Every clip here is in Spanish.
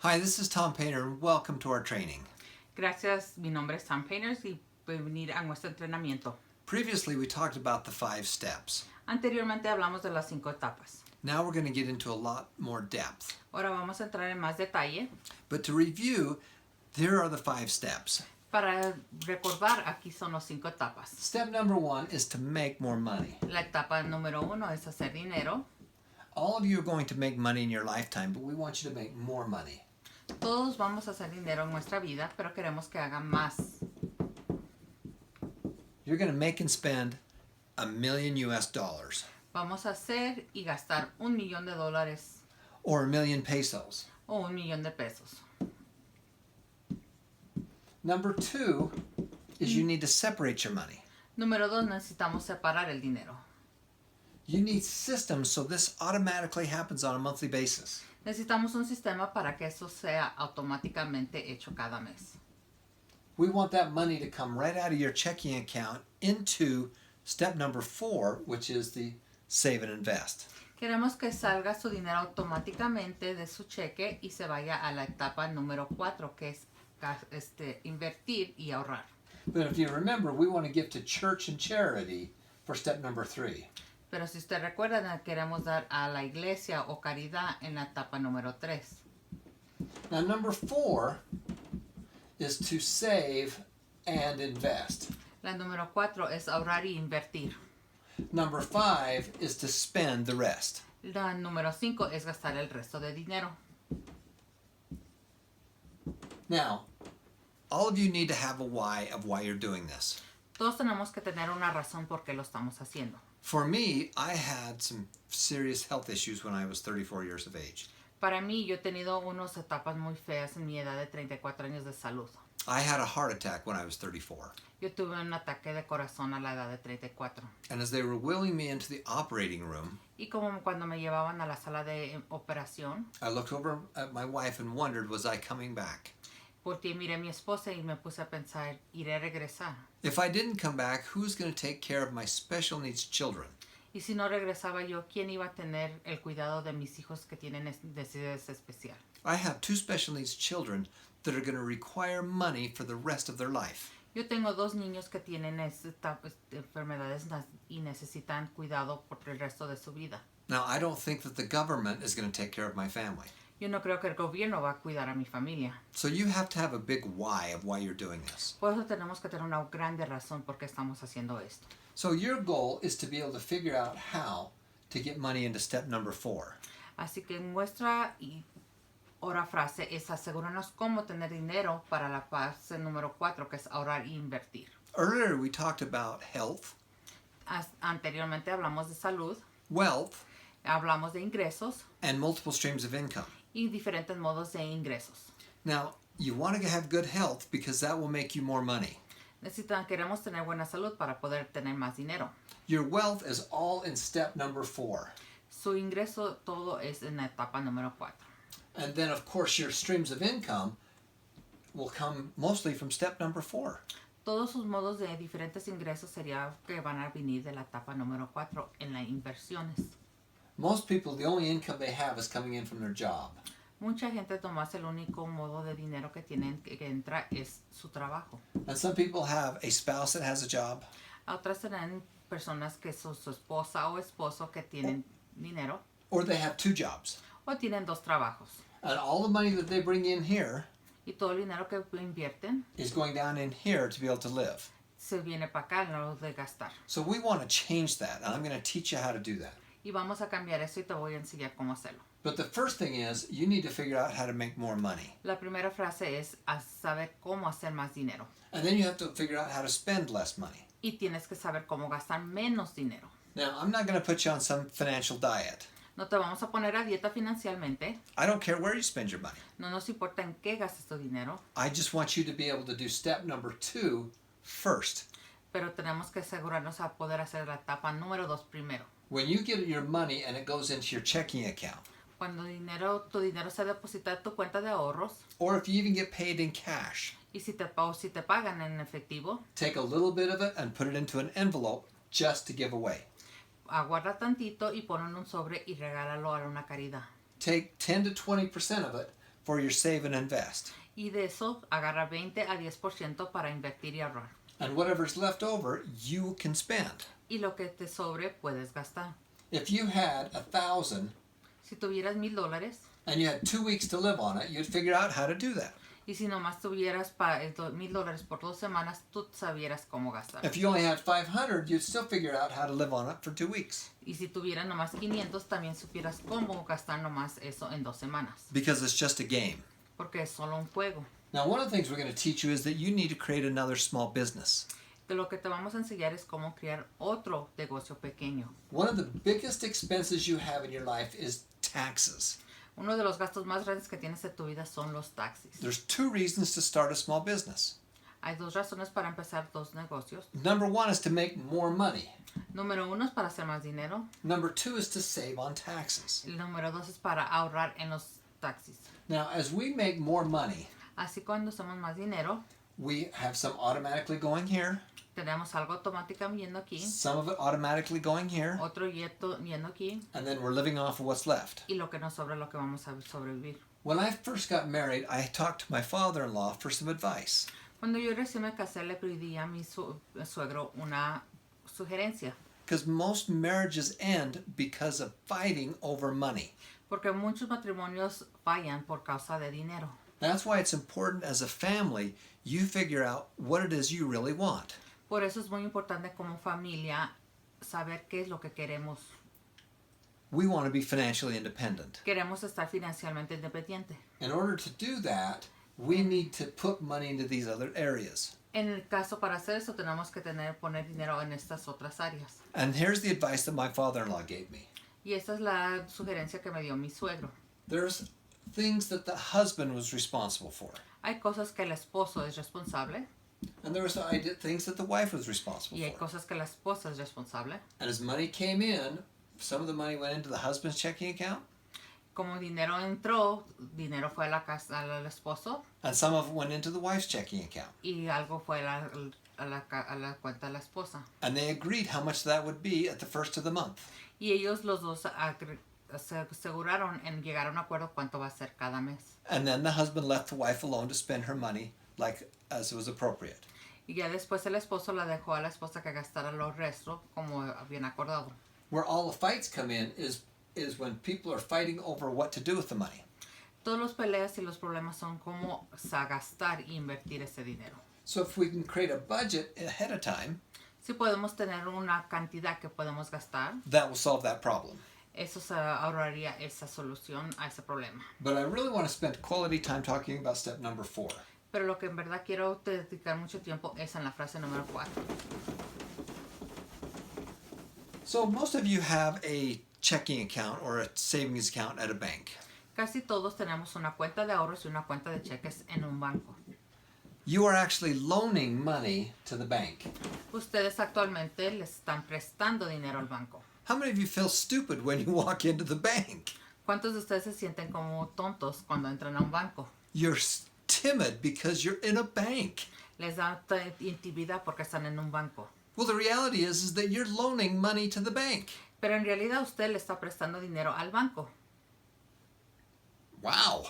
Hi, this is Tom Painter and welcome to our training. Gracias, mi nombre es Sam Painters y venir a nuestro entrenamiento. Previously, we talked about the 5 steps. Anteriormente hablamos de las 5 etapas. Now we're going to get into a lot more depth. Ahora vamos a entrar en más detalle. But to review, there are the 5 steps. Para recordar, aquí son las 5 etapas. Step number 1 is to make more money. La etapa número 1 es hacer dinero. All of you are going to make money in your lifetime, but we want you to make more money. Todos vamos a hacer dinero en nuestra vida, pero queremos que hagan más. You're going to make and spend $1 million US. Vamos a hacer y gastar $1,000,000 Or 1,000,000 pesos. o $1,000,000. Number 2 is you need to separate your money. Número 2, necesitamos separar el dinero. You need systems so this automatically happens on a monthly basis. Necesitamos un sistema para que eso sea automáticamente hecho cada mes. We want that money to come right out of your checking account into step number 4, which is the save and invest. Queremos que salga su dinero automáticamente de su cheque y se vaya a la etapa número 4, que es invertir y ahorrar. But if you remember, we want to give to church and charity for step number 3. Pero si usted recuerda, queremos dar a la iglesia o caridad en la etapa número 3. Now, number 4 is to save and invest. La número 4 es ahorrar y invertir. Number 5 is to spend the rest. La número 5 es gastar el resto de dinero. Now, all of you need to have a why of why you're doing this. Todos tenemos que tener una razón por qué lo estamos haciendo. For me, I had some serious health issues when I was 34 years of age. Para mí, yo he tenido unas etapas muy feas en mi edad de 34 años de salud. I had a heart attack when I was 34. Yo tuve un ataque de corazón a la edad de 34. And as they were wheeling me into the operating room, Y como cuando me llevaban a la sala de operación, I looked over at my wife and wondered, was I coming back? porque miré a mi esposa y me puse a pensar, ¿iré a regresar? If I didn't come back, who's going to take care of my special needs children? Y si no regresaba yo, ¿quién iba a tener el cuidado de mis hijos que tienen necesidades especiales? I have 2 special needs children that are going to require money for the rest of their life. Yo tengo 2 niños que tienen enfermedades y necesitan cuidado por el resto de su vida. Now, I don't think that the government is going to take care of my family. Yo no creo que el gobierno va a cuidar a mi familia. So you have to have a big why of why you're doing this. Por eso tenemos que tener una grande razón por qué estamos haciendo esto. So your goal is to be able to figure out how to get money into step number 4. Así que nuestra hora frase es asegurarnos cómo tener dinero para la fase número 4, que es ahorrar y invertir. Earlier we talked about health, Anteriormente hablamos de salud, wealth, hablamos de ingresos and multiple streams of income. y diferentes modos de ingresos. Now, you want to have good health because that will make you more money. Queremos tener buena salud para poder tener más dinero. Your wealth is all in step number 4. Su ingreso todo es en la etapa número 4. And then, of course, your streams of income will come mostly from step number 4. Todos sus modos de diferentes ingresos sería que van a venir de la etapa número 4 en las inversiones. Most people, the only income they have is coming in from their job. Mucha gente nomás el único modo de dinero que tienen que entra es su trabajo. And some people have a spouse that has a job. Otras serán personas que son su esposa o esposo que tienen dinero Or they have 2 jobs. o tienen 2 trabajos. And all the money that they bring in here Y todo el dinero que invierten is going down in here to be able to live. se viene para acá en lo de gastar. So we want to change that, and I'm going to teach you how to do that. Y vamos a cambiar eso y te voy a enseñar cómo hacerlo. But the first thing is you need to figure out how to make more money. La primera frase es a saber cómo hacer más dinero. And then you have to figure out how to spend less money. Y tienes que saber cómo gastar menos dinero. Now, I'm not going to put you on some financial diet. No te vamos a poner a dieta financieramente. I don't care where you spend your money. No nos importa en qué gastes tu dinero. I just want you to be able to do step number 2 first. Pero tenemos que asegurarnos a poder hacer la etapa número 2 primero. When you get your money and it goes into your checking account, Cuando tu dinero se deposita en tu cuenta de ahorros, or if you even get paid in cash, y si te pagan en efectivo, take a little bit of it and put it into an envelope just to give away. aguarda tantito y pon en un sobre y regálalo a una caridad. Take 10 to 20% of it, for your save and invest. Y de eso agarra 20 a 10% para invertir y ahorrar. And whatever's left over, you can spend. Y lo que te sobre puedes gastar. If you had 1,000 Si tuvieras $1,000 and you had 2 weeks to live on it, you'd figure out how to do that. y si nomás tuvieras $1,000 por 2 semanas, tú sabieras cómo gastar. If you only had 500, you'd still figure out how to live on it for 2 weeks. Y si tuvieras nomás 500, también supieras cómo gastar nomás eso en 2 semanas. Because it's just a game. Porque es solo un juego. Now, one of the things we're going to teach you is that you need to create another small business. De lo que te vamos a enseñar es cómo crear otro negocio pequeño. One of the biggest expenses you have in your life is taxes. Uno de los gastos más grandes que tienes en tu vida son los taxis. There's 2 reasons to start a small business. Hay 2 razones para empezar 2 negocios. Number 1 is to make more money. Número 1 es para hacer más dinero. Number 2 is to save on taxes. El número 2 es para ahorrar en los taxis. Now, as we make more money, Así cuando hacemos más dinero, we have some automatically going here, tenemos algo automático yendo aquí, some of it automatically going here, otro yendo aquí, and then we're living off of what's left. y lo que nos sobra es lo que vamos a sobrevivir. When I first got married, I talked to my father-in-law for some advice. Cuando yo recién me casé, le pedí a mi suegro una sugerencia. Because most marriages end because of fighting over money. Porque muchos matrimonios fallan por causa de dinero. That's why it's important as a family you figure out what it is you really want. Por eso es muy importante como familia saber qué es lo que queremos. We want to be financially independent. Queremos estar financieramente independiente. In order to do that, we need to put money into these other areas. En el caso para hacer eso tenemos que poner dinero en estas otras áreas. And here's the advice that my father-in-law gave me. Y esta es la sugerencia que me dio mi suegro. There's things that the husband was responsible for. Hay cosas que el esposo es responsable And there was things that the wife was responsible y hay for. cosas que la esposa es responsable. And as money came in, some of the money went into the husband's checking account, Como dinero entró, dinero fue a la casa al esposo and some of it went into the wife's checking account. y algo fue a la cuenta de la esposa. And they agreed how much that would be at the first of the month. Y ellos los dos se aseguraron en llegar a un acuerdo cuánto va a ser cada mes. And then the husband left the wife alone to spend her money like as it was appropriate. Y ya después el esposo la dejó a la esposa que gastara los restos como habían acordado. Where all the fights come in is when people are fighting over what to do with the money. Todos los peleas y los problemas son cómo gastar e invertir ese dinero. So if we can create a budget ahead of time, Si podemos tener una cantidad que podemos gastar, that will solve that problem. eso se ahorraría esa solución a ese problema. But I really want to spend quality time talking about step number 4. Pero lo que en verdad quiero dedicar mucho tiempo es en la frase número 4. So most of you have a checking account or a savings account at a bank. Casi todos tenemos una cuenta de ahorros y una cuenta de cheques en un banco. You are actually loaning money to the bank. Ustedes actualmente le están prestando dinero al banco. How many of you feel stupid when you walk into the bank? ¿Cuántos de ustedes se sienten como tontos cuando entran a un banco? You're timid because you're in a bank. Les da intimidad porque están en un banco. Well, the reality is that you're loaning money to the bank. Pero en realidad usted le está prestando dinero al banco. Wow.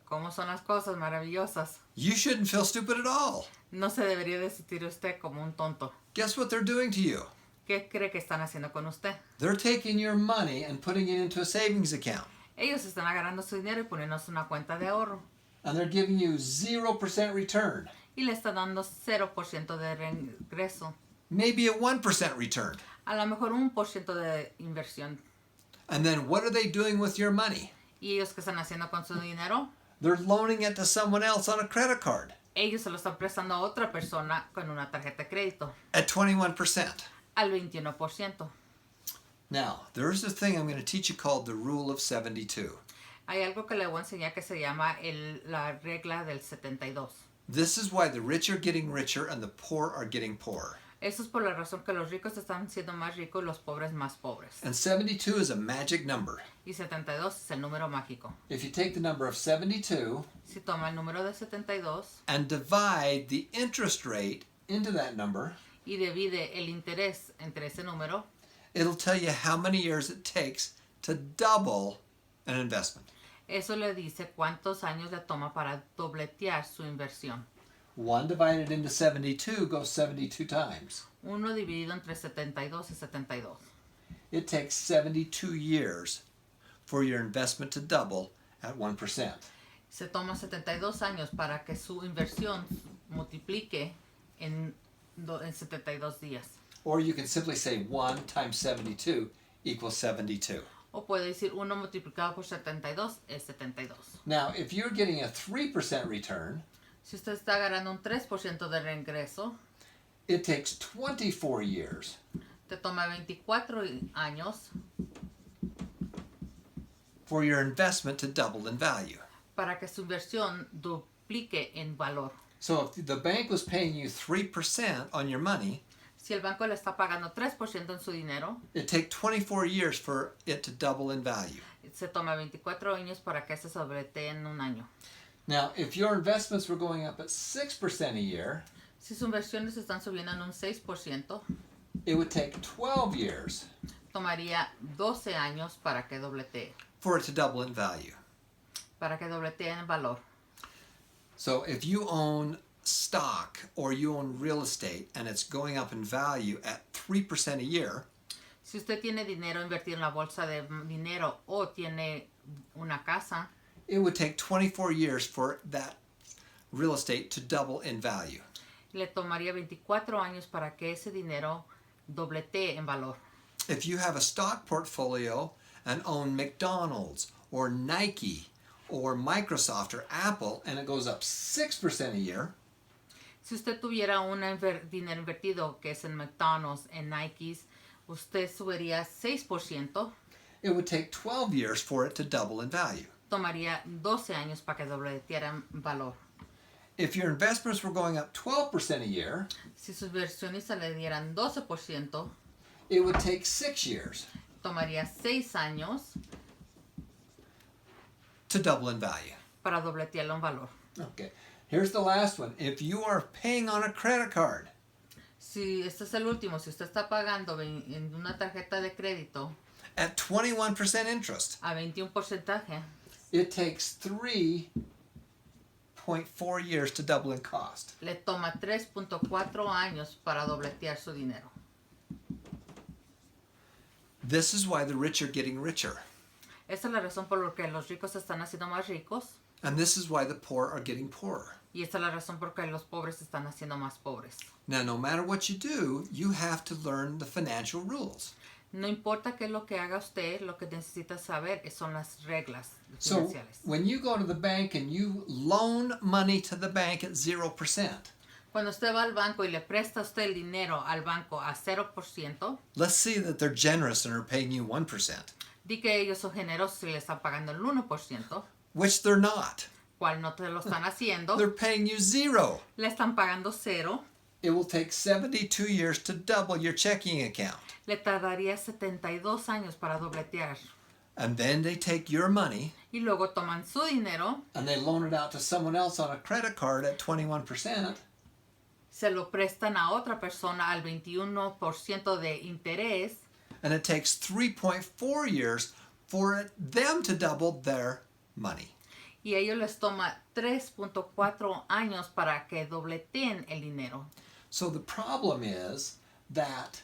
¿Cómo son las cosas maravillosas? You shouldn't feel stupid at all. No se debería de sentir usted como un tonto. Guess what they're doing to you? ¿Qué cree que están haciendo con usted? They're taking your money and putting it into a savings account. Ellos están agarrando su dinero y poniéndose una cuenta de ahorro. And they're giving you 0% return. Y le están dando 0% de regreso. Maybe a 1% return. A lo mejor 1% de inversión. And then what are they doing with your money? ¿Y ellos qué están haciendo con su dinero? They're loaning it to someone else on a credit card Ellos se lo están prestando a otra persona con una tarjeta de crédito. at 21%. Al 21%. Now, there's a thing I'm going to teach you called the Rule of 72. Hay algo que le voy a enseñar que se llama la regla del 72. This is why the rich are getting richer and the poor are getting poorer. Eso es por la razón que los ricos están siendo más ricos y los pobres más pobres. And 72 is a magic number. Y 72 es el número mágico. If you take the number of 72 Si toma el número de 72 and divide the interest rate into that number, y divide el interés entre ese número, it'll tell you how many years it takes to double an investment. Eso le dice cuántos años le toma para dobletear su inversión. 1 divided into 72 goes 72 times. 1 dividido entre 72 y 72. It takes 72 years for your investment to double at 1%. Se toma 72 años para que su inversión multiplique en 72 días. Or you can simply say 1 times 72 equals 72. O puede decir 1 multiplicado por 72 es 72. Now, if you're getting a 3% return, Si usted está ganando un 3% de reingreso, it takes 24 years te toma 24 años for your investment to double in value. para que su inversión duplique en valor. So if the bank was paying you 3% on your money, Si el banco le está pagando 3% en su dinero, it takes 24 years for it to double in value. se toma 24 años para que se sobretee en un año. Now, if your investments were going up at 6% a year, Si sus inversiones están subiendo en un 6%, it would take 12 years tomaría 12 años para que dobletee, for it to double in value. para que dobletee en valor. So if you own stock or you own real estate and it's going up in value at 3% a year, Si usted tiene dinero invertido en la bolsa de dinero o tiene una casa, it would take 24 years for that real estate to double in value. le tomaría 24 años para que ese dinero dobletee en valor. If you have a stock portfolio and own McDonald's or Nike or Microsoft or Apple and it goes up 6% a year, Si usted tuviera un dinero invertido que es en McDonald's, en Nikes, usted subiría 6%, it would take 12 years for it to double in value. tomaría 12 años para que dobleteara en valor. If your investments were going up 12% a year, Si sus inversionistas le dieran 12%, it would take 6 years tomaría 6 años to double in value. para dobletearlo en valor. Okay. Here's the last one. If you are paying on a credit card, Si este es el último, si usted está pagando en una tarjeta de crédito at 21% interest, a 21%, it takes 3.4 years to double in cost. le toma 3.4 años para dobletear su dinero. This is why the rich are getting richer. Esa es la razón por la que los ricos se están haciendo más ricos And this is why the poor are getting poorer. y esta es la razón por la que los pobres se están haciendo más pobres. Now, no matter what you do, you have to learn the financial rules. No importa qué es lo que haga usted, lo que necesita saber son las reglas So, financieras. when you go to the bank and you loan money to the bank at 0%, Cuando usted va al banco y le presta usted el dinero al banco a 0%, let's see that they're generous and are paying you 1%, di que ellos son generosos y le están pagando el 1%, which they're not. cual no te lo están haciendo, They're paying you 0. le están pagando 0, It will take 72 years to double your checking account. le tardaría 72 años para dobletear. And then they take your money Y luego toman su dinero, and they loan it out to someone else on a credit card at 21%. se lo prestan a otra persona al 21% de interés And it takes 3.4 years for them to double their money. y a ellos les toma 3.4 años para que dobleteen el dinero. So the problem is that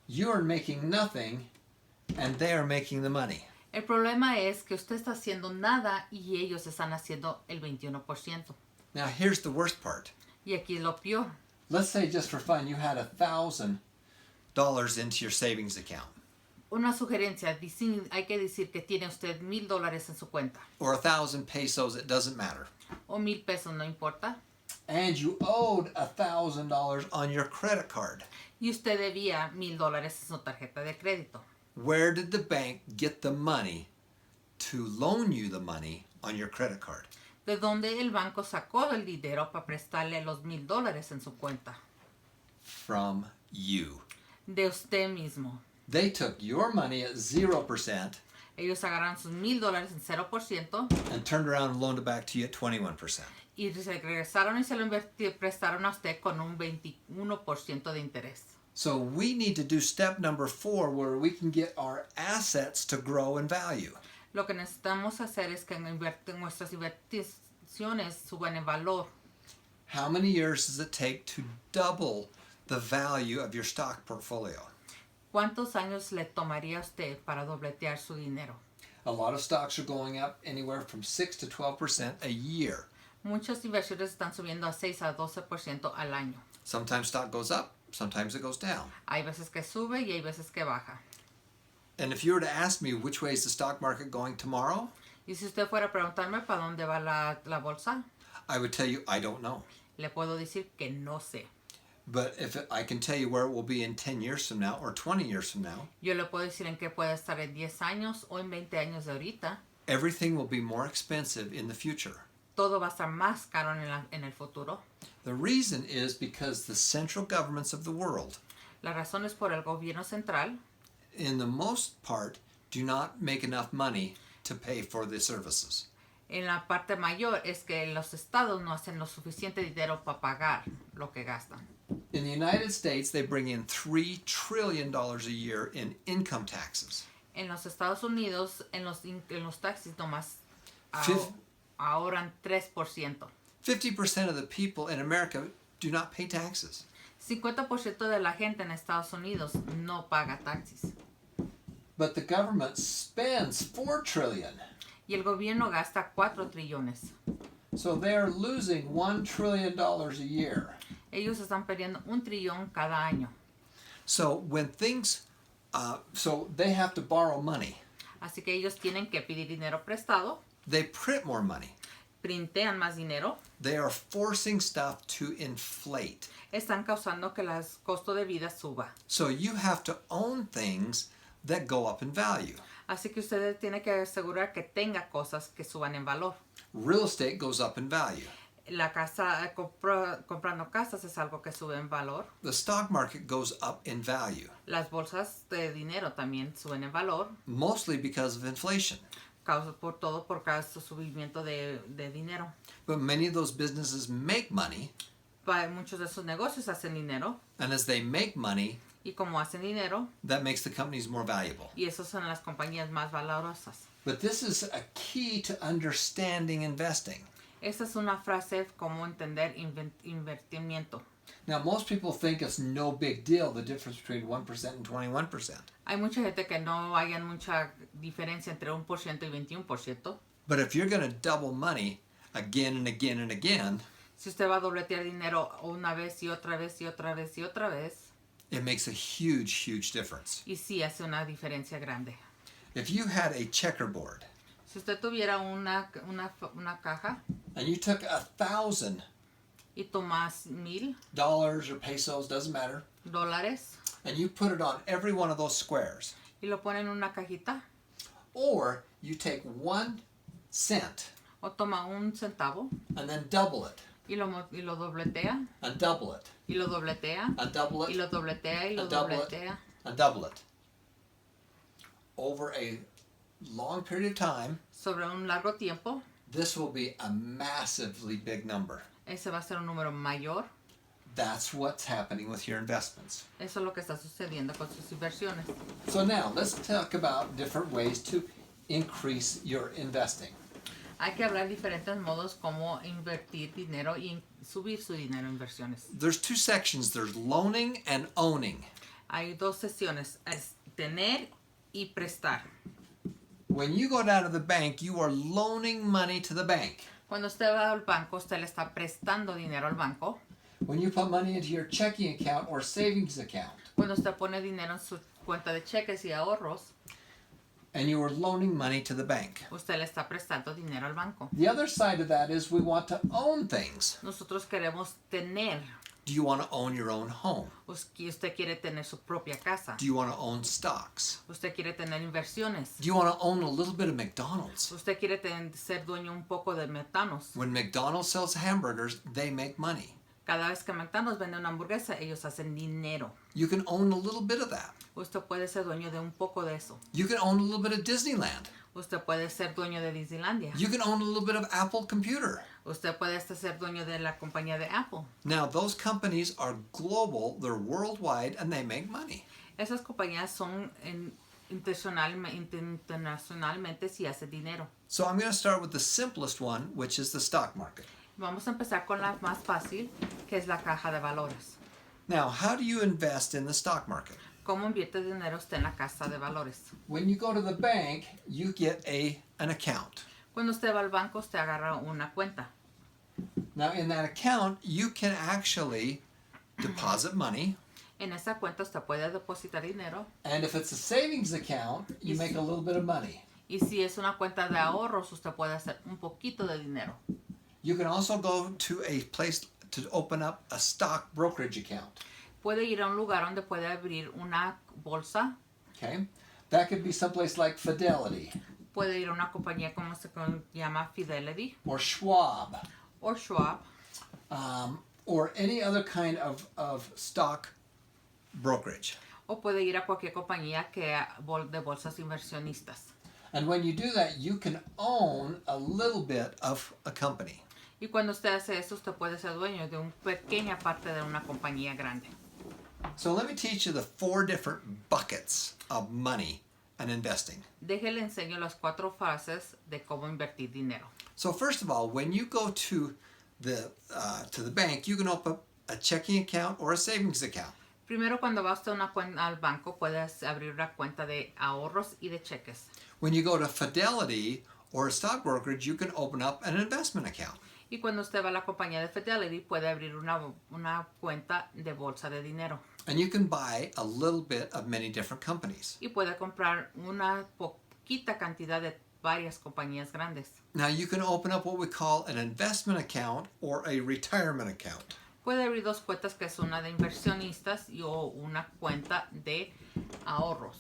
you're making nothing and they are making the money. El problema es que usted está haciendo nada y ellos están haciendo el 21%. Now here's the worst part. Y aquí lo peor. Let's say just for fun you had $1,000 into your savings account Una sugerencia, hay que decir que tiene usted $1,000 en su cuenta or 1,000 pesos, it doesn't matter. o 1,000 pesos, no importa. And you owed $1,000 on your credit card. Y usted debía $1,000 en su tarjeta de crédito. Where did the bank get the money to loan you the money on your credit card? ¿De dónde el banco sacó el dinero para prestarle los $1,000 en su cuenta? From you. De usted mismo. They took your money at 0% Ellos agarraron sus $1,000 en 0% and turned around and loaned it back to you at 21%. y se regresaron y se lo prestaron a usted con un 21% de interés. So we need to do step number 4 where we can get our assets to grow in value. Lo que necesitamos hacer es que nuestras inversiones suban en valor. How many years does it take to double the value of your stock portfolio? ¿Cuántos años le tomaría a usted para dobletear su dinero? A lot of stocks are going up anywhere from 6 to 12% a year. Muchas inversiones están subiendo a 6 a 12% al año. Sometimes stock goes up, sometimes it goes down. Hay veces que sube y hay veces que baja. And if you were to ask me which way is the stock market going tomorrow, Y si usted fuera a preguntarme para dónde va la bolsa, I would tell you I don't know. le puedo decir que no sé. But I can tell you where it will be in 10 years from now or 20 years from now. Yo le puedo decir en qué puede estar en 10 años o en 20 años de ahorita. Everything will be more expensive in the future. Todo va a estar más caro en el futuro. The reason is because the central governments of the world, La razón es por el gobierno central, in the most part, do not make enough money to pay for the services. en la parte mayor, es que los estados no hacen lo suficiente dinero para pagar lo que gastan. In the United States, they bring in $3 trillion a year in income taxes. En los Estados Unidos, en los taxis nomás Fif- ahorran 3%. 50% of the people in America do not pay taxes. 50% de la gente en Estados Unidos no paga taxis. But the government spends $4 trillion. Y el gobierno gasta 4 trillones. So they're losing $1 trillion a year. Ellos están perdiendo 1 trillón cada año. So when things, so they have to borrow money. Así que ellos tienen que pedir dinero prestado, They print more money. printean más dinero, They are forcing stuff to inflate. están causando que el costo de vida suba. So you have to own things that go up in value. Así que usted tiene que asegurar que tenga cosas que suban en valor. Real estate goes up in value. La casa, comprando casas es algo que sube en valor. The stock market goes up in value, Las bolsas de dinero también suben en valor, mostly because of inflation. por causa del subimiento de dinero. But many of those businesses make money, Muchos de esos negocios hacen dinero and as they make money, y como hacen dinero, that makes the companies more valuable. y esas son las compañías más valorosas. But this is a key to understanding investing. Esta es una frase como entender invertimiento. Now, most people think it's no big deal, the difference between 1% and 21%. Hay mucha gente que no haya mucha diferencia entre 1% y 21%. But if you're going to double money again and again and again, Si usted va a dobletear dinero una vez y otra vez y otra vez y otra vez, it makes a huge, huge difference. y sí hace una diferencia grande. If you had a checkerboard Si usted tuviera una caja and you took 1,000 y tomas $1,000 or pesos, doesn't matter, and you put it on every one of those squares, y lo pone en una cajita, or you take 1 cent o toma 1 centavo and then double it, y lo dobletea, and double it, y lo dobletea, and double y it, lo dobletea, y lo and double it, dobletea. and double it. Over a long period of time, Sobre un largo tiempo, this will be a massively big number. ese va a ser un número mayor. That's what's happening with your investments. Eso es lo que está sucediendo con sus inversiones. So now let's talk about different ways to increase your investing. Hay que hablar diferentes modos como invertir dinero y subir su dinero en inversiones. There's 2 sections. There's loaning and owning. Hay 2 sesiones, es tener y prestar. When you go down to the bank, you are loaning money to the bank. Cuando usted va al banco, usted le está prestando dinero al banco. When you put money into your checking account or savings account, Cuando usted pone dinero en su cuenta de cheques y ahorros, and you are loaning money to the bank. usted le está prestando dinero al banco. The other side of that is we want to own things. Nosotros queremos tener. Do you want to own your own home? Usted quiere tener su propia casa. Do you want to own stocks? Usted quiere tener inversiones. Do you want to own a little bit of McDonald's? Usted quiere ser dueño un poco de McDonald's. When McDonald's sells hamburgers, they make money. Cada vez que McDonald's vende una hamburguesa, ellos hacen dinero. You can own a little bit of that. Usted puede ser dueño de un poco de eso. You can own a little bit of Disneyland. Usted puede ser dueño de Disneylandia. You can own a little bit of Apple Computer. Usted puede ser dueño de la compañía de Apple. Now, those companies are global, they're worldwide, and they make money. Esas compañías son internacionalmente si hace dinero. So I'm going to start with the simplest one, which is the stock market. Vamos a empezar con la más fácil, que es la caja de valores. Now, how do you invest in the stock market? ¿Cómo invierte dinero usted en la casa de valores? When you go to the bank, you get an account. Cuando usted va al banco, usted agarra una cuenta. Now, in that account, you can actually deposit money. En esa cuenta usted puede depositar dinero. And if it's a savings account, you make a little bit of money. Y si es una cuenta de ahorros, usted puede hacer un poquito de dinero. You can also go to a place to open up a stock brokerage account. Puede ir a un lugar donde puede abrir una bolsa. Okay? That could be someplace like Fidelity. Puede ir a una compañía como se llama Fidelity. Or Schwab. O Schwab. Or any other kind of stock brokerage. O puede ir a cualquier compañía que de bolsas inversionistas. And when you do that, you can own a little bit of a company. Y cuando usted hace eso, usted puede ser dueño de una pequeña parte de una compañía grande. So let me teach you the 4 different buckets of money and investing. Déjele enseño las 4 fases de cómo invertir dinero. So first of all, when you go to the bank, you can open up a checking account or a savings account. Primero, cuando va usted al banco, puede abrir una cuenta de ahorros y de cheques. When you go to Fidelity or a stock brokerage, you can open up an investment account. Y cuando usted va a la compañía de Fidelity, puede abrir una cuenta de bolsa de dinero. And you can buy a little bit of many different companies. Y puede comprar una poquita cantidad de varias compañías grandes. Now you can open up what we call an investment account or a retirement account. Puede abrir 2 cuentas, que es una de inversionistas o una cuenta de ahorros.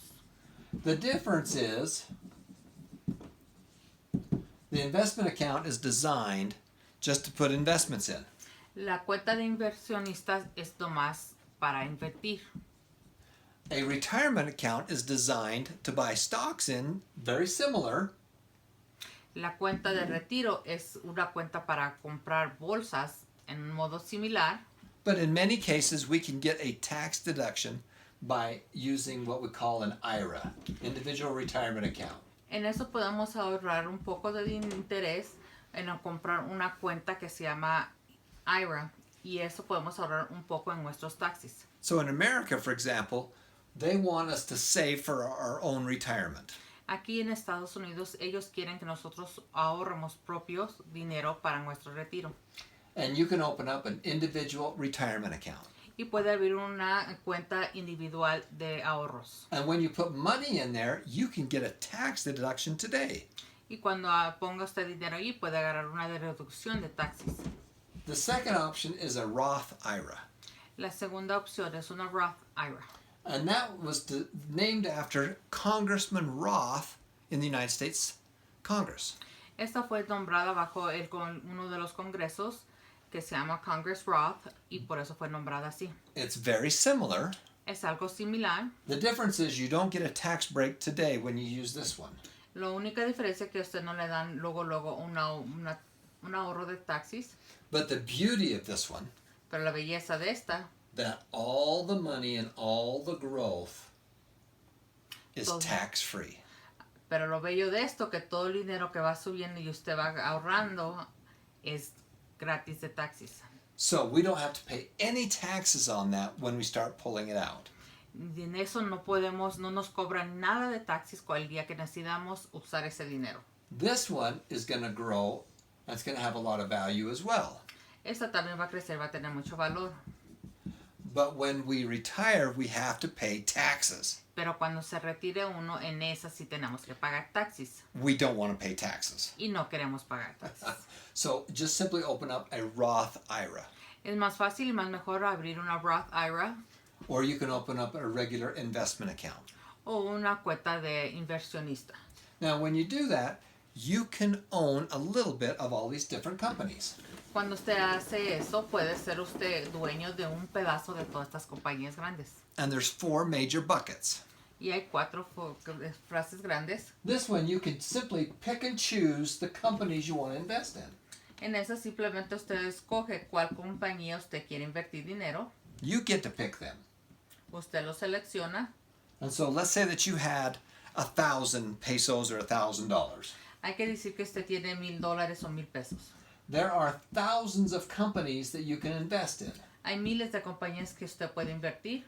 The difference is the investment account is designed just to put investments in. La cuenta de inversionistas es nomás para invertir. A retirement account is designed to buy stocks in, very similar. La cuenta de retiro es una cuenta para comprar bolsas en un modo similar. But in many cases, we can get a tax deduction by using what we call an IRA, individual retirement account. En eso podemos ahorrar un poco de interés en comprar una cuenta que se llama IRA, y eso podemos ahorrar un poco en nuestros taxes. So in America, for example, they want us to save for our own retirement. Aquí en Estados Unidos, ellos quieren que nosotros ahorremos propios dinero para nuestro retiro. And you can open up an individual retirement account. Y puede abrir una cuenta individual de ahorros. And when you put money in there, you can get a tax deduction today. Y cuando ponga usted dinero ahí, puede agarrar una reducción de taxes. The second option is a Roth IRA. La segunda opción es una Roth IRA. And that was named after Congressman Roth in the United States Congress. Esta fue nombrada bajo uno de los congresos que se llama Congress Roth, y por eso fue nombrada así. It's very similar. Es algo similar. The difference is you don't get a tax break today when you use this one. La única diferencia es que a usted no le dan luego un ahorro de taxis. But the beauty of this one, Pero la belleza de esta, that all the money and all the growth is tax-free. pero lo bello de esto, que todo el dinero que va subiendo y usted va ahorrando es gratis de taxis. So we don't have to pay any taxes on that when we start pulling it out. Y en eso no nos cobran nada de taxis el día que decidamos usar ese dinero. This one is going to grow, and it's going to have a lot of value as well. Esta también va a crecer, va a tener mucho valor. But when we retire, we have to pay taxes. Pero cuando se retire uno, en esa sí tenemos que pagar taxis. We don't want to pay taxes. Y no queremos pagar taxis. So just simply open up a Roth IRA. Es más fácil y más mejor abrir una Roth IRA. Or you can open up a regular investment account. O una cuenta de inversionista. Now, when you do that, you can own a little bit of all these different companies. Cuando usted hace eso, puede ser usted dueño de un pedazo de todas estas compañías grandes. And there's 4 major buckets. Y hay 4 frases grandes. This one, you can simply pick and choose the companies you want to invest in. En esa simplemente usted escoge cuál compañía usted quiere invertir dinero. You get to pick them. Usted lo selecciona. And so let's say that you had 1,000 pesos or $1,000. Hay que decir que usted tiene $1,000 o 1,000 pesos. There are thousands of companies that you can invest in. Hay miles de compañías que usted puede invertir.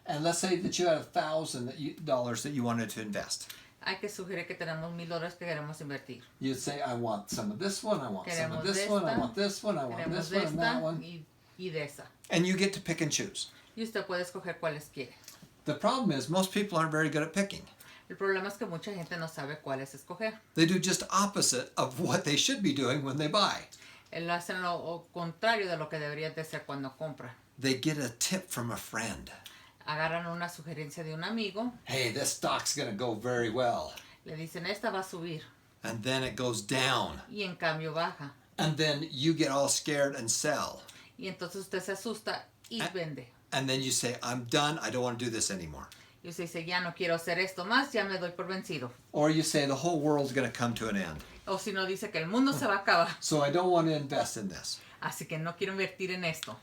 And let's say that you had $1,000 that you wanted to invest. Hay que sugerir que tenemos $1,000 que queremos invertir. You'd say, I want some of this one, I want some of Queremos this de one, I esta, want this one, I want Queremos this de one, and that esta one. y de esa. And you get to pick and choose. Y usted puede escoger cuáles quiere. The problem is most people aren't very good at picking. El problema es que mucha gente no sabe cuáles escoger. They do just opposite of what they should be doing when they buy. Él hacen lo contrario de lo que deberían de hacer cuando compran. They get a tip from a friend. Agarran una sugerencia de un amigo. Hey, this stock's going to go very well. Le dicen, esta va a subir. And then it goes down. Y en cambio baja. And then you get all scared and sell. Y entonces usted se asusta y vende. And then you say, I'm done, I don't want to do this anymore. Y usted dice, ya no quiero hacer esto más, ya me doy por vencido. Or you say, the whole world's going to come to an end. O si no, dice que el mundo se va a acabar. So I don't want to invest in this. Así que no quiero invertir en esto.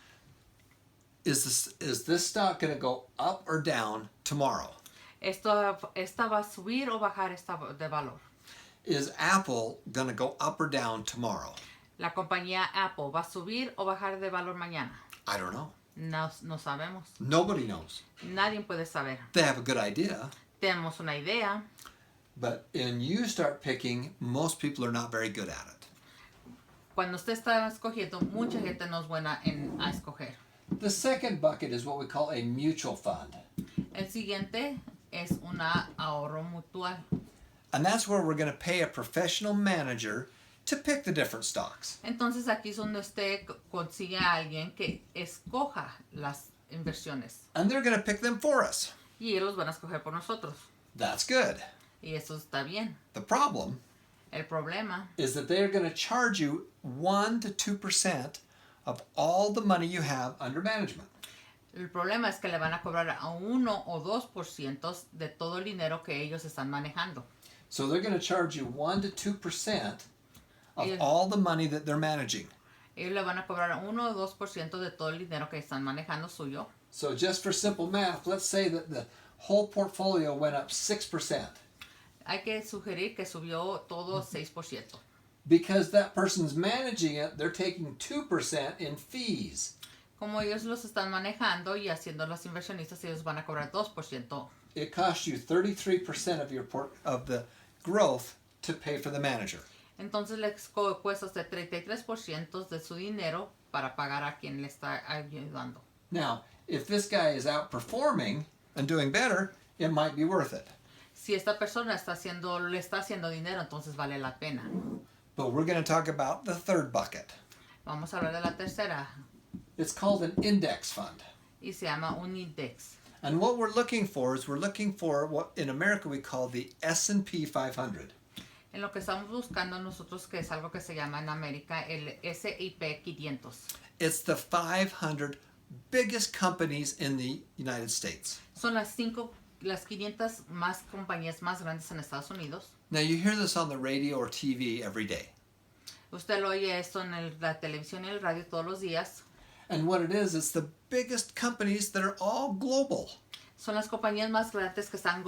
Is this stock going to go up or down tomorrow? Esta va a subir o bajar esta de valor. Is Apple going to go up or down tomorrow? La compañía Apple va a subir o bajar de valor mañana. I don't know. No sabemos. Nobody knows. Nadie puede saber. They have a good idea. Tenemos una idea. But when you start picking, most people are not very good at it. Cuando usted está escogiendo, mucha gente no es buena a escoger. The second bucket is what we call a mutual fund. El siguiente es una ahorro mutual. And that's where we're going to pay a professional manager to pick the different stocks. Entonces aquí es donde usted consigue a alguien que escoja las inversiones. And they're going to pick them for us. Y ellos van a escoger por nosotros. That's good. Y eso está bien. The problem El problema is that they're going to charge you 1 to 2% of all the money you have under management. El problema es que le van a cobrar a 1 o 2% de todo el dinero que ellos están manejando. So they're going to charge you 1 to 2% of Ellos- all the money that they're managing. Ellos le van a cobrar a 1 o 2% de todo el dinero que están manejando suyo. So just for simple math, let's say that the whole portfolio went up 6%. Hay que sugerir que subió todo 6%. Because that person's managing it, they're taking 2% in fees. Como ellos los están manejando y haciendo los inversionistas, ellos van a cobrar 2%. It costs you 33% of the growth to pay for the manager. Entonces les cuesta usted 33% de su dinero para pagar a quien le está ayudando. Now, if this guy is outperforming and doing better, it might be worth it. Si esta persona le está haciendo dinero, entonces vale la pena. But we're going to talk about the third bucket. Vamos a hablar de la tercera It's called an index fund. y se llama un index. And what we're looking for is we're looking for what in America we call the S&P 500. En lo que estamos buscando nosotros, que es algo que se llama en América el S&P 500. It's the 500 biggest companies in the United States. Son las 500 más compañías más grandes en Estados Unidos. Now you hear this on the radio or TV every day. Usted lo oye esto en la televisión y el radio todos los días. And what it is, it's the biggest companies that are all global. Son las compañías más grandes que están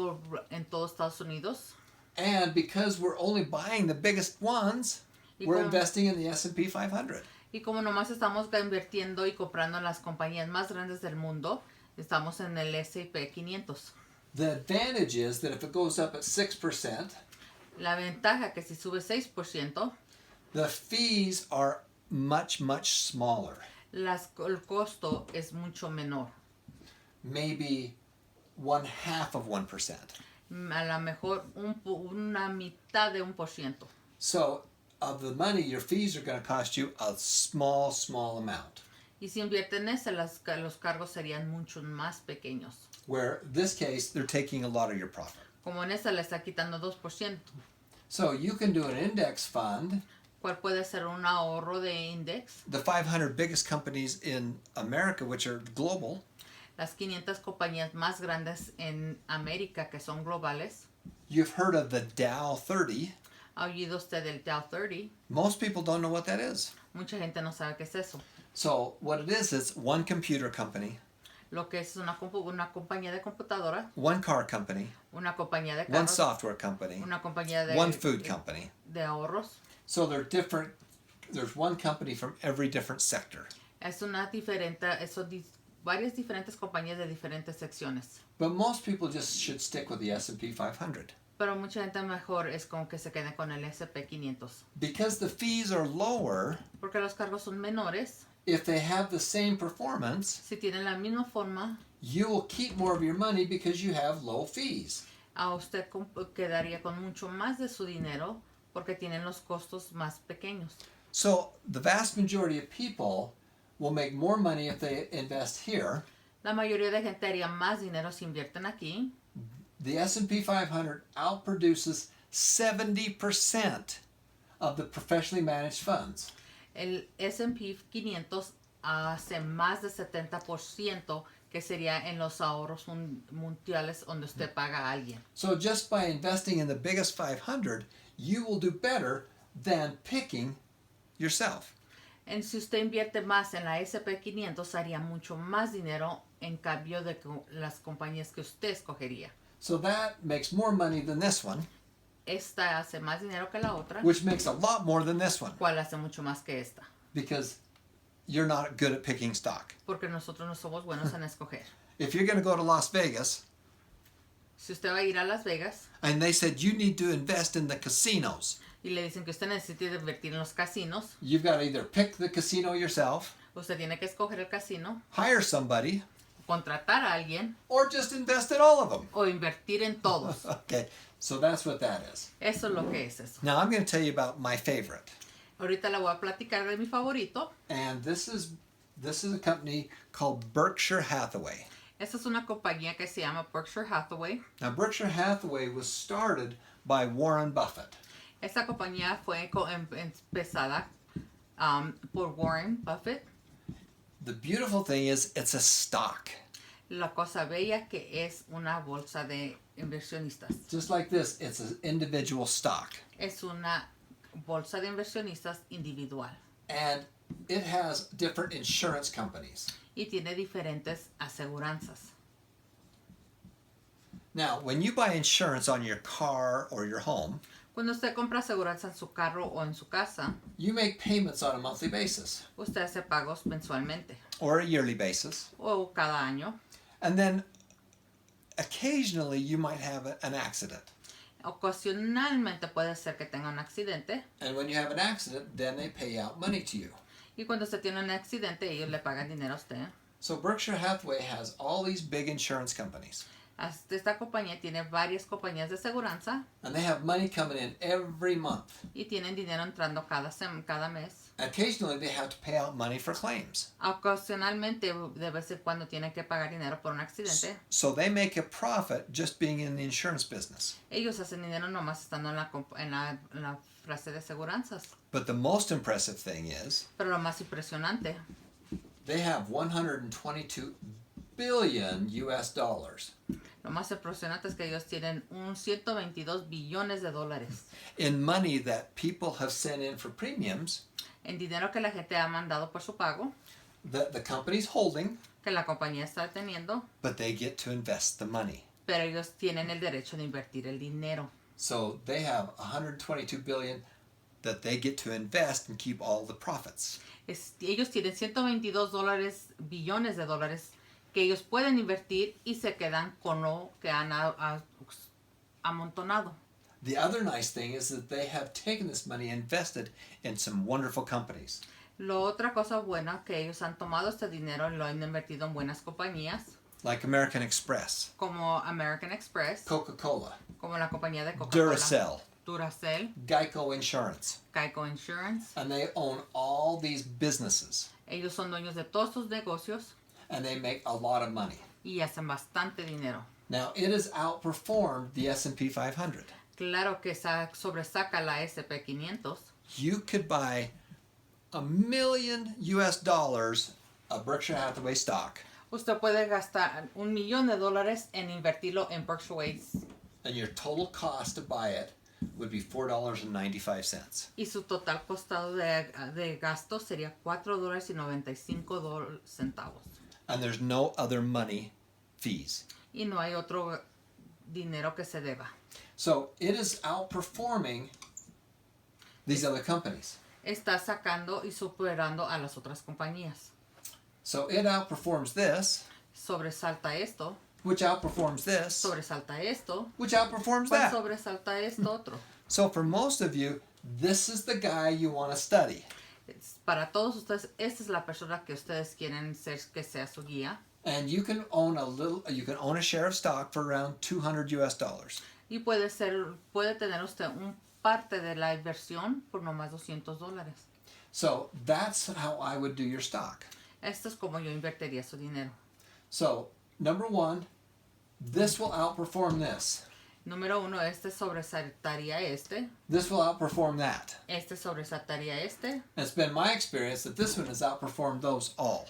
en todos Estados Unidos. And because we're only buying the biggest ones, we're como- investing in the S&P 500. Y como nomás estamos invirtiendo y comprando en las compañías más grandes del mundo, estamos en el S&P 500. The advantage is that if it goes up at 6%, La ventaja que si sube 6%, the fees are much, much smaller. el costo es mucho menor. Maybe 1/2 of 1%. A lo mejor una mitad de 1%. So of the money, your fees are going to cost you a small, small amount. Y si invierten ese, los cargos serían mucho más pequeños. Where this case, they're taking a lot of your profit. Como en esa le está quitando 2%. So you can do an index fund. ¿Cuál puede ser un ahorro de index? The 500 biggest companies in America, which are global, Las 500 compañías más grandes en América que son globales. you've heard of the Dow 30. ¿Ha oído usted del Dow 30? Most people don't know what that is. Mucha gente no sabe qué es eso. So what it is, it's one computer company. lo que es una compañía de computadora, one car company, una compañía de one carros, software company, una compañía one food company. de ahorros. So they're different. There's one company from every different sector. Es una varias diferentes compañías de diferentes secciones. But most people just should stick with the S&P 500. Pero mucha gente mejor es con que se queden con el S&P 500. Because the fees are lower, Porque los cargos son menores. if they have the same performance, Si tienen la misma forma, you will keep more of your money because you have low fees. a usted quedaría con mucho más de su dinero porque tienen los costos más pequeños. So the vast majority of people will make more money if they invest here. La mayoría de gente haría más dinero si invierten aquí. The S&P 500 outproduces 70% of the professionally managed funds. El S&P 500 hace más de 70% que sería en los ahorros mundiales donde usted paga a alguien. So just by investing in the biggest 500, you will do better than picking yourself. Si usted invierte más en la S&P 500 haría mucho más dinero en cambio de las compañías que usted escogería. So that makes more money than this one, Esta hace más dinero que la otra, which makes a lot more than this one, cual hace mucho más que esta. because you're not good at picking stock. Porque nosotros no somos buenos en escoger. If you're going to go to Las Vegas Si usted va a ir a Las Vegas and they said you need to invest in the casinos, y le dicen que usted necesita invertir en los casinos, you've got to either pick the casino yourself, usted tiene que escoger el casino, hire somebody, contratar a alguien or just invest in all of them. o invertir en todos. Okay, so that's what that is. Eso es lo que es eso. Now I'm going to tell you about my favorite. Ahorita le voy a platicar de mi favorito. And this is a company called Berkshire Hathaway. Esta es una compañía que se llama Berkshire Hathaway. Now Berkshire Hathaway was started by Warren Buffett. Esta compañía fue empezada por Warren Buffett. The beautiful thing is it's a stock. La cosa bella que es una bolsa de inversionistas. Just like this, it's an individual stock. Es una bolsa de inversionistas individual. And it has different insurance companies. Y tiene diferentes aseguranzas. Now, when you buy insurance on your car or your home, Cuando usted compra aseguranza en su carro o en su casa, you make payments on a monthly basis usted hace pagos mensualmente or a yearly basis. o cada año. And then occasionally you might have an accident. Ocasionalmente puede ser que tenga un accidente. And when you have an accident, then they pay out money to you. Y cuando usted tiene un accidente, ellos le pagan dinero a usted. So Berkshire Hathaway has all these big insurance companies. Esta compañía tiene varias compañías de aseguranza And they have money coming in every month. y tienen dinero entrando cada mes. Occasionally they have to pay out money for claims. Ocasionalmente, de vez en cuando, tienen que pagar dinero por un accidente. So they make a profit just being in the insurance business. Ellos hacen dinero nomás estando en la frase de aseguranzas. But the most impressive thing is Pero lo más impresionante, they have 122 billion US dollars lo más impresionante es que ellos tienen 122 billones de dólares in money that people have sent in for premiums en dinero que la gente ha mandado por su pago, that the company's holding, que la compañía está teniendo, but they get to invest the money. pero ellos tienen el derecho de invertir el dinero. So they have 122 billion that they get to invest and keep all the profits. Ellos tienen 122 billones de dólares que ellos pueden invertir y se quedan con lo que han amontonado. The other nice thing is that they have taken this money and invested in some wonderful companies. Lo otra cosa buena que ellos han tomado este dinero y lo han invertido en buenas compañías, Like American Express, como American Express, Coca-Cola, como la compañía de Coca-Cola, Duracell, Duracell, Geico Insurance, Geico Insurance. and they own all these businesses Ellos son dueños de todos sus negocios and they make a lot of money. y hacen bastante dinero. Now it has outperformed the S&P 500. Claro que sobresaca la S&P 500. You could buy $1 million US of Berkshire Hathaway stock Usted puede gastar $1 millón en invertirlo en Berkshire and your total cost to buy it would be $4.95. y su total costado de gasto sería $4.95. And there's no other money fees. Y no hay otro dinero que se deba. So it is outperforming these other companies. Está sacando y superando a las otras compañías. So it outperforms this, Sobresalta esto, which outperforms this, sobresalta esto, which outperforms pues that. sobresalta esto otro. So for most of you, this is the guy you want to study. Para todos ustedes, esta es la persona que ustedes quieren ser, que sea su guía. And you can own a share of stock for around $200 US. Y puede tener usted un parte de la inversión por nomás $200. So that's how I would do your stock. Esto es como yo invertiría su dinero. So, number one, this will outperform this. Número 1, este sobresaltaría este. This will outperform that. Este sobresaltaría este. And it's been my experience that this one has outperformed those all.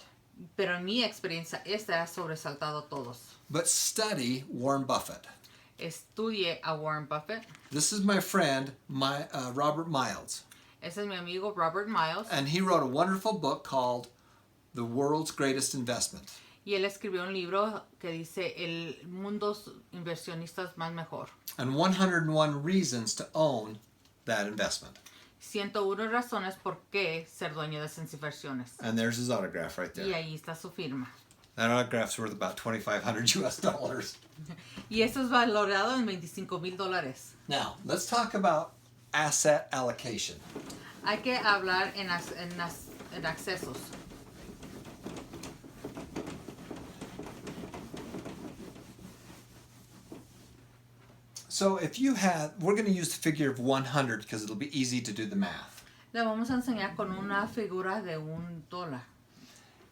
Pero en mi experiencia, este ha sobresaltado todos. But study Warren Buffett. Estudie a Warren Buffett. This is my friend, Robert Miles. Ese es mi amigo Robert Miles. And he wrote a wonderful book called The World's Greatest Investment. Y él escribió un libro que dice El mundo inversionistas más mejor. And 101 reasons to own that investment. 101 razones por qué ser dueño de esas inversiones. And there's his autograph right there. Y ahí está su firma. That autograph's worth about $2,500 US. Y eso es valorado en $25,000. Now, let's talk about asset allocation. Hay que hablar en accesos. So if you had, we're going to use the figure of 100 because it'll be easy to do the math. Le vamos a enseñar con una figura de $1.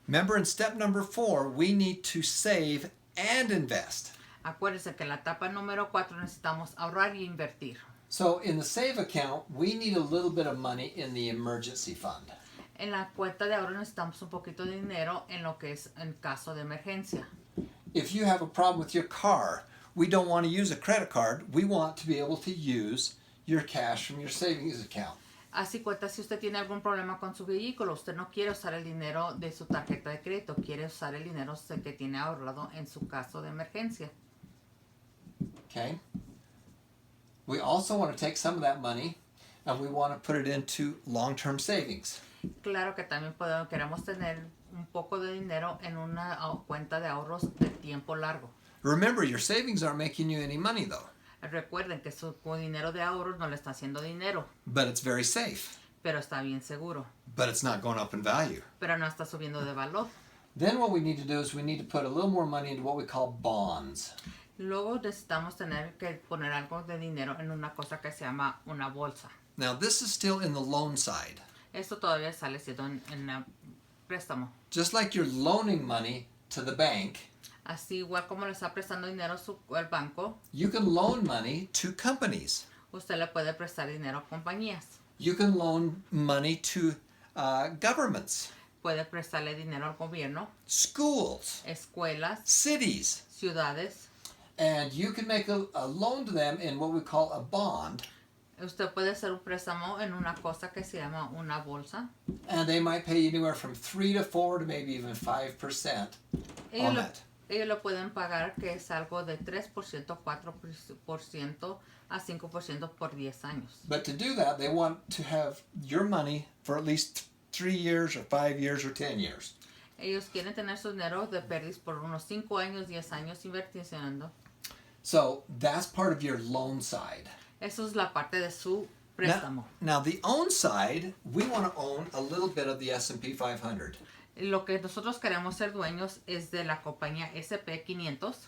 Remember in step number 4, we need to save and invest. Acuérdense que en la etapa número 4 necesitamos ahorrar y invertir. So in the save account, we need a little bit of money in the emergency fund. En la cuenta de ahorro necesitamos un poquito de dinero en lo que es en caso de emergencia. If you have a problem with your car, we don't want to use a credit card. We want to be able to use your cash from your savings account. Así cuenta si usted tiene algún problema con su vehículo, usted no quiere usar el dinero de su tarjeta de crédito, quiere usar el dinero que tiene ahorrado en su caso de emergencia. Okay? We also want to take some of that money and we want to put it into long-term savings. Claro que también queremos tener un poco de dinero en una cuenta de ahorros de tiempo largo. Remember, your savings aren't making you any money though. Recuerden que su dinero de ahorros no le está haciendo dinero, But it's very safe. pero está bien seguro, But it's not going up in value. pero no está subiendo de valor. Then what we need to do is we need to put a little more money into what we call bonds. Luego necesitamos tener que poner algo de dinero en una cosa que se llama una bolsa. Now this is still in the loan side. Esto todavía sale siendo en el préstamo. Just like you're loaning money to the bank, Así igual como le está prestando dinero al banco, you can loan money to companies. usted le puede prestar dinero a compañías. You can loan money to governments, Puede prestarle dinero al gobierno, schools, escuelas, cities. ciudades. And you can make a loan to them in what we call a bond. Usted puede hacer un préstamo en una cosa que se llama una bolsa. And they might pay you anywhere from 3 to 4 to maybe even 5% on that. Ellos lo pueden pagar, que es algo de 3%, 4% a 5% por 10 años. But to do that, they want to have your money for at least 3 years or 5 years or 10 years. Ellos quieren tener su dinero de pérdida por unos 5 años, 10 años invirtiendo. So that's part of your loan side. Eso es la parte de su préstamo. Now the own side, we want to own a little bit of the S&P 500. Lo que nosotros queremos ser dueños es de la compañía S&P 500.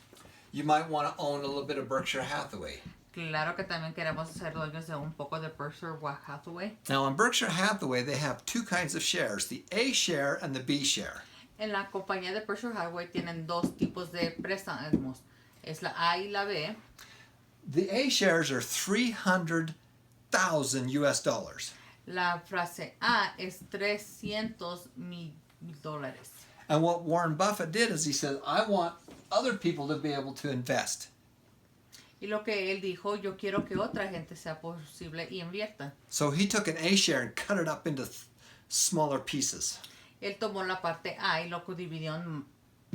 You might want to own a little bit of Berkshire Hathaway. Claro que también queremos ser dueños de un poco de Berkshire Hathaway. Now in Berkshire Hathaway, they have two kinds of shares, the A share and the B share. En la compañía de Berkshire Hathaway tienen dos tipos de préstamos. Es la A y la B. The A shares are $300,000 US. La frase A es $300,000. And what Warren Buffett did is he said, I want other people to be able to invest. Y lo que él dijo, yo quiero que otra gente sea posible y invierta. So he took an A share and cut it up into smaller pieces. Él tomó la parte A y lo dividió en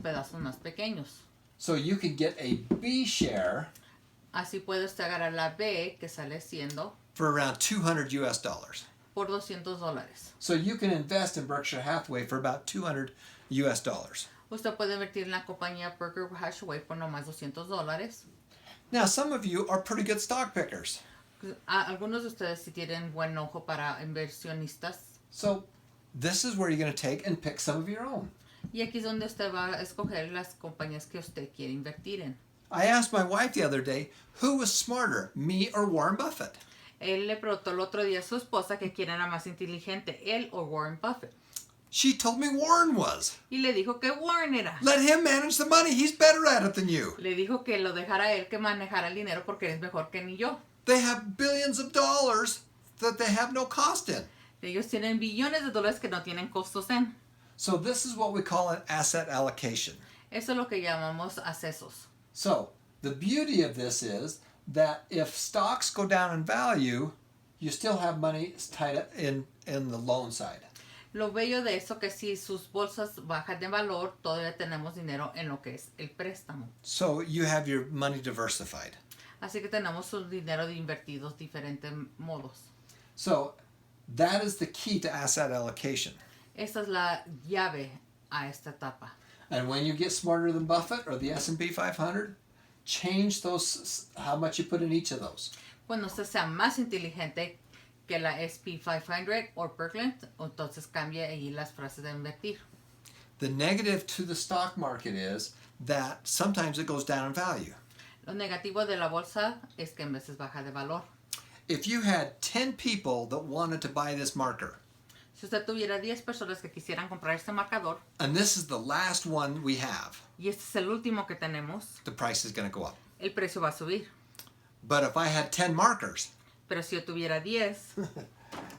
pedazos más pequeños. So you can get a B share Así puede usted agarrar la B, que sale siendo for around $200. por $200. So you can invest in Berkshire Hathaway for about $200. Usted puede invertir en la compañía Berkshire Hathaway por nomás $200. Now, some of you are pretty good stock pickers. Algunos de ustedes sí tienen buen ojo para inversionistas. So this is where you're going to take and pick some of your own. Y aquí es donde usted va a escoger las compañías que usted quiere invertir en. I asked my wife the other day, who was smarter, me or Warren Buffett? Él le preguntó el otro día a su esposa que quién era más inteligente, él o Warren Buffett. She told me Warren was. Y le dijo que Warren era. Let him manage the money. He's better at it than you. Le dijo que lo dejara él que manejara el dinero porque es mejor que ni yo. They have billions of dollars that they have no cost in. Ellos tienen billones de dólares que no tienen costos en. So this is what we call an asset allocation. Eso es lo que llamamos accesos. So the beauty of this is that if stocks go down in value, you still have money tied up in the loan side. Lo bello de eso que si sus bolsas bajan de valor, todavía tenemos dinero en lo que es el préstamo. So you have your money diversified. Así que tenemos su dinero invertidos diferentes modos. So that is the key to asset allocation. Esta es la llave a esta etapa. And when you get smarter than Buffett or the S&P 500, change those how much you put in each of those. Cuando usted sea más inteligente que la SP 500 o Berkshire, entonces cambie ahí las frases de invertir. The negative to the stock market is that sometimes it goes down in value. Lo negativo de la bolsa es que en veces baja de valor. If you had 10 people that wanted to buy this marker, Si usted tuviera 10 personas que quisieran comprar este marcador, and this is the last one we have, y este es el último que tenemos, the price is going to go up. el precio va a subir. But if I had 10 markers, Pero si yo tuviera 10,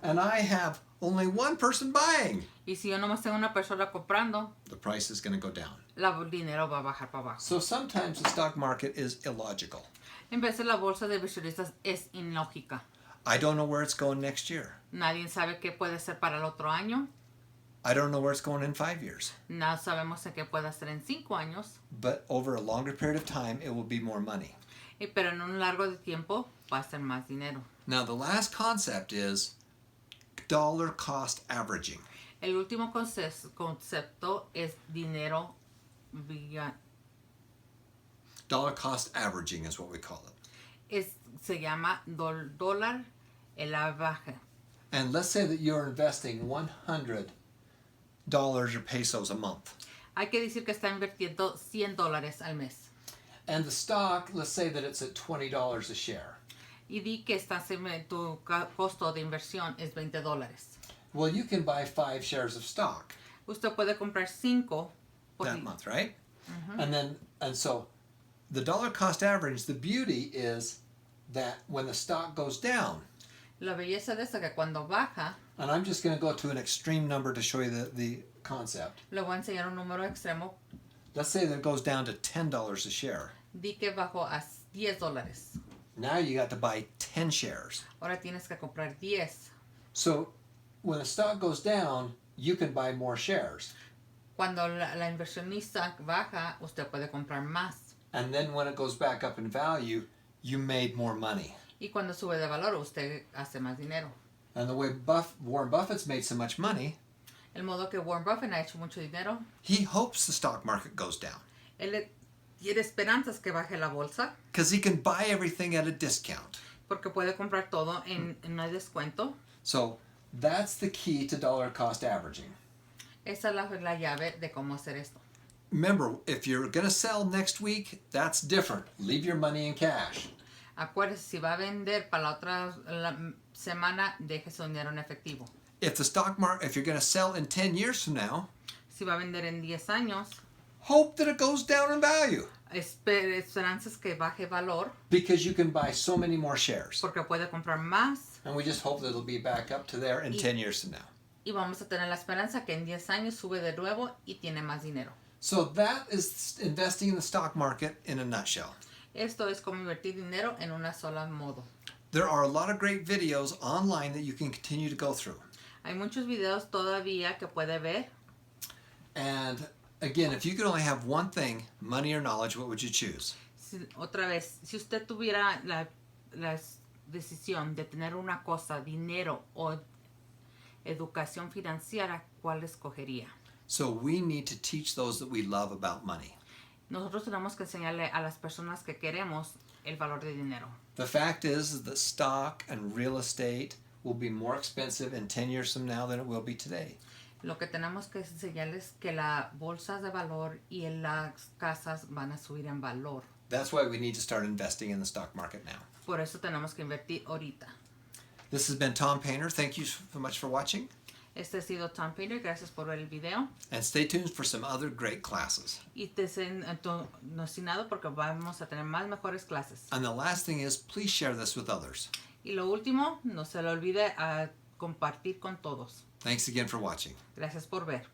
and I have only one person buying, y si yo nomás tengo una persona comprando, the price is going to go down. el dinero va a bajar para abajo. So sometimes the stock market is illogical. En vez de la bolsa de inversionistas es ilógica. I don't know where it's going next year. Nadie sabe qué puede ser para el otro año. I don't know where it's going in 5 years. No sabemos en qué puede ser en 5 años. But over a longer period of time, it will be more money. Pero en un largo de tiempo va a ser más dinero. Now, the last concept is dollar cost averaging. El último concepto es dinero Dollar cost averaging is what we call it. se llama dólar el abaje. And let's say that you're investing $100 or pesos a month. Hay que decir que está invirtiendo $100 al mes. And the stock, let's say that it's at $20 a share. Y di que tu costo de inversión es $20. Well, you can buy 5 shares of stock Usted puede comprar 5 por that month, right? And so the dollar cost average, the beauty is that when the stock goes down, La belleza de eso que cuando baja, and I'm just going to go to an extreme number to show you the concept. le voy a enseñar un número extremo. Let's say that it goes down to $10 a share. Di que bajó a $10. Now you got to buy 10 shares. Ahora tienes que comprar 10. So when the stock goes down, you can buy more shares. Cuando la inversionista baja, usted puede comprar más. And then when it goes back up in value, you made more money. Y cuando sube de valor, usted hace más dinero. And the way Warren Buffett's made so much money, El modo que Warren Buffett ha hecho mucho dinero, he hopes the stock market goes down él tiene esperanzas que baje la bolsa because he can buy everything at a discount. porque puede comprar todo en un descuento. So that's the key to dollar cost averaging. Esa es la llave de cómo hacer esto. Remember, if you're going to sell next week, that's different. Leave your money in cash. Acuérdese, si va a vender para la otra semana, deje su dinero en efectivo. If the stock market, if you're going to sell in 10 years from now, Si va a vender en 10 años, hope that it goes down in value esperanzas que baje valor because you can buy so many more shares. porque puede comprar más And we just hope that it'll be back up to there in 10 years from now. y vamos a tener la esperanza que en 10 años sube de nuevo y tiene más dinero. So that is investing in the stock market in a nutshell. Esto es como invertir dinero en una sola modo. There are a lot of great videos online that you can continue to go through. Hay muchos videos todavía que puede ver And Again, if you could only have one thing, money or knowledge, what would you choose? Otra vez, si usted tuviera la decisión de tener una cosa, dinero o educación financiera, ¿cuál escogería? So we need to teach those that we love about money. Nosotros tenemos que enseñarle a las personas que queremos el valor de dinero. The fact is that stock and real estate will be more expensive in 10 years from now than it will be today. Lo que tenemos que enseñarles que las bolsas de valor y las casas van a subir en valor. That's why we need to start investing in the stock market now. Por eso tenemos que invertir ahorita. This has been Tom Painter. Thank you so much for watching. Este ha sido Tom Painter. Gracias por ver el video. And stay tuned for some other great classes. Y te entusiasmado porque vamos a tener más mejores clases. And the last thing is, please share this with others. Y lo último, no se le olvide a compartir con todos. Thanks again for watching. Gracias por ver.